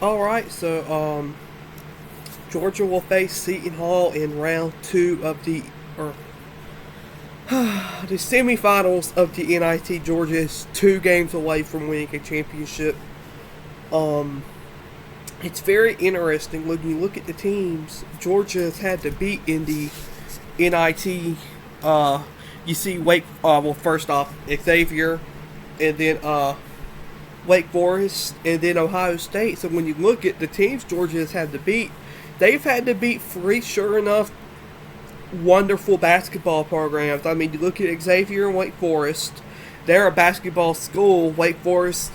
Alright, Georgia will face Seton Hall in round two of the semifinals of the NIT. Georgia is 2 games away from winning a championship. Um, it's very interesting when you look at the teams Georgia has had to beat in the NIT. You see well, first off, Xavier, and then Wake Forest, and then Ohio State. So when you look at the teams Georgia has had to beat, they've had to beat three, sure enough, wonderful basketball programs. I mean, you look at Xavier and Wake Forest, they're a basketball school. Wake Forest,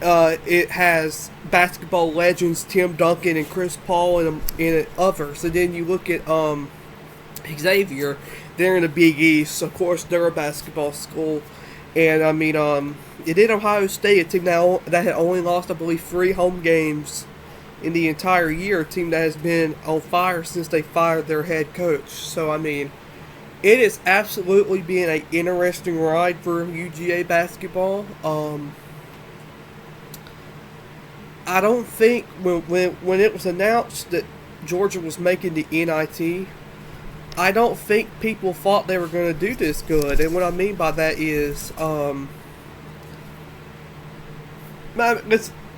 it has basketball legends Tim Duncan and Chris Paul and others. And then you look at Xavier, they're in the Big East. Of course, they're a basketball school. And I mean, it in Ohio State, a team that had only lost, I believe, 3 home games in the entire year. A team that has been on fire since they fired their head coach. So I mean, it has absolutely been an interesting ride for UGA basketball. I don't think when it was announced that Georgia was making the NIT, I don't think people thought they were going to do this good. And what I mean by that is,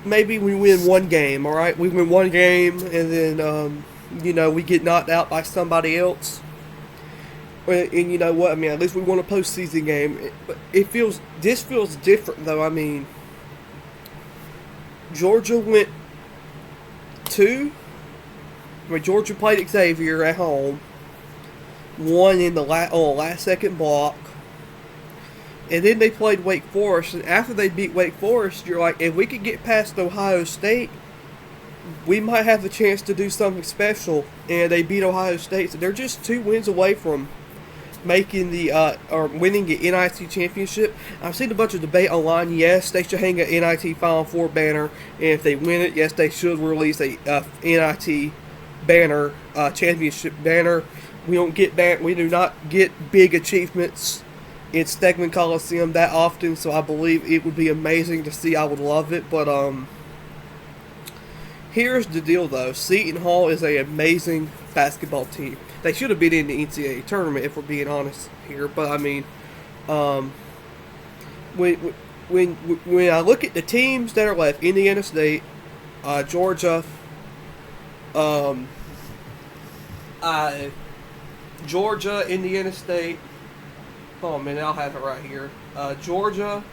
maybe we win one game, all right? We win one game, and then, we get knocked out by somebody else. And you know what? I mean, at least we won a postseason game. But this feels different, though. I mean, Georgia went Georgia played Xavier at home, won in the last second block, and then they played Wake Forest. And after they beat Wake Forest, you're like, if we could get past Ohio State, we might have the chance to do something special. And they beat Ohio State, so they're just 2 wins away from making or winning the NIT championship. I've seen a bunch of debate online. Yes, they should hang an NIT Final Four banner, and if they win it, yes, they should release a NIT banner, championship banner. We do not get big achievements in Stegman Coliseum that often, so I believe it would be amazing to see. I would love it, but here's the deal though. Seton Hall is an amazing basketball team. They should have been in the NCAA tournament if we're being honest here, but I mean, when I look at the teams that are left, Indiana State, Georgia, Indiana State. Oh man, I'll have it right here. Georgia,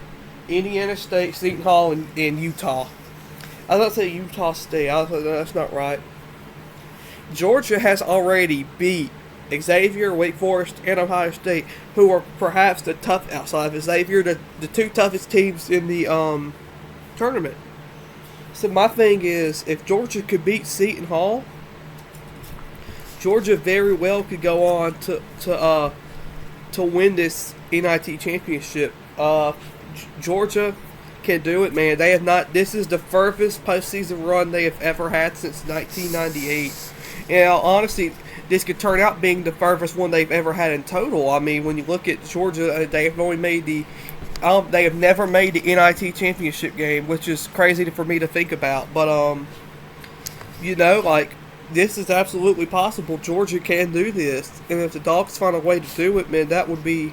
Indiana State, Seton Hall, and Utah. I was about to say Utah State. I was like, no, that's not right. Georgia has already beat Xavier, Wake Forest, and Ohio State, who are perhaps the tough outside of Xavier, the 2 toughest teams in the tournament. So my thing is, if Georgia could beat Seton Hall, Georgia very well could go on to win this NIT championship. Georgia can do it, man. They have not. This is the furthest postseason run they have ever had since 1998. And honestly, this could turn out being the furthest one they've ever had in total. I mean, when you look at Georgia, they have only made they have never made the NIT championship game, which is crazy for me to think about. But this is absolutely possible. Georgia can do this, and if the Dawgs find a way to do it, man, that would be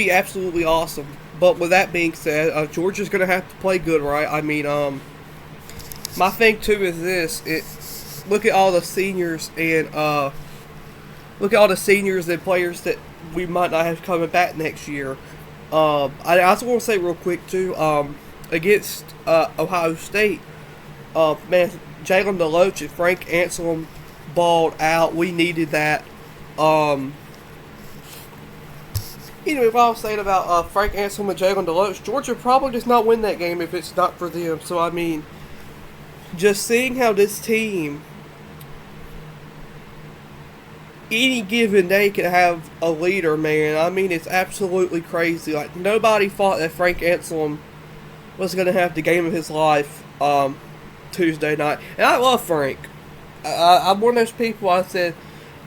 absolutely awesome. But with that being said, Georgia's going to have to play good, right? I mean, my thing too is this: look at all the seniors and players that we might not have coming back next year. I also want to say real quick too, against Ohio State, man. Jalen Deloach and Frank Anselm balled out. We needed that. What I was saying about Frank Anselm and Jalen Deloach, Georgia probably does not win that game if it's not for them. So, I mean, just seeing how this team, any given day, can have a leader, man. I mean, it's absolutely crazy. Like, nobody thought that Frank Anselm was going to have the game of his life Tuesday night. And I love Frank. I'm one of those people. I said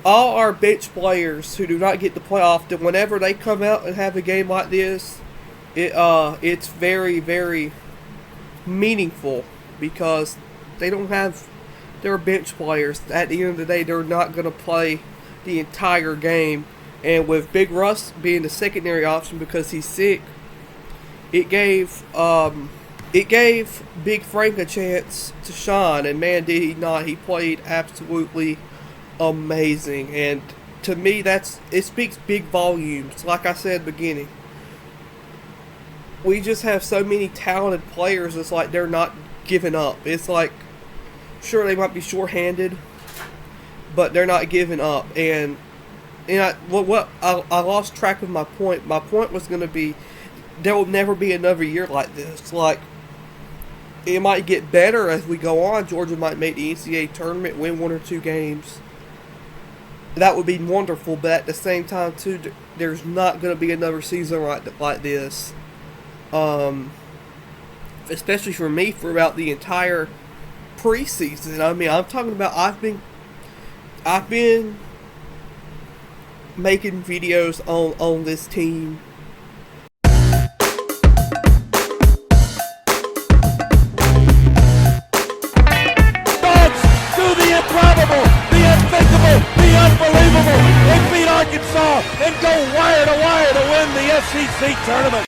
all our bench players who do not get to play often, whenever they come out and have a game like this, it's very, very meaningful because They don't have their bench players. At the end of the day, they're not going to play the entire game. And with Big Russ being the secondary option because he's sick, it gave Big Frank a chance to shine. And man, did he not! He played absolutely amazing. And to me, it speaks big volumes. Like I said at the beginning, we just have so many talented players. It's like they're not giving up. It's like, sure, they might be short-handed, but they're not giving up. And I lost track of my point. My point was going to be, there will never be another year like this. Like, it might get better as we go on. Georgia might make the NCAA tournament, win 1 or 2 games. That would be wonderful, but at the same time, too, there's not going to be another season like this. Especially for me, throughout the entire preseason. I mean, I'm talking about I've been making videos on this team. Dawgs do the improbable, the unthinkable, the unbelievable. They beat Arkansas and go wire to wire to win the SEC tournament.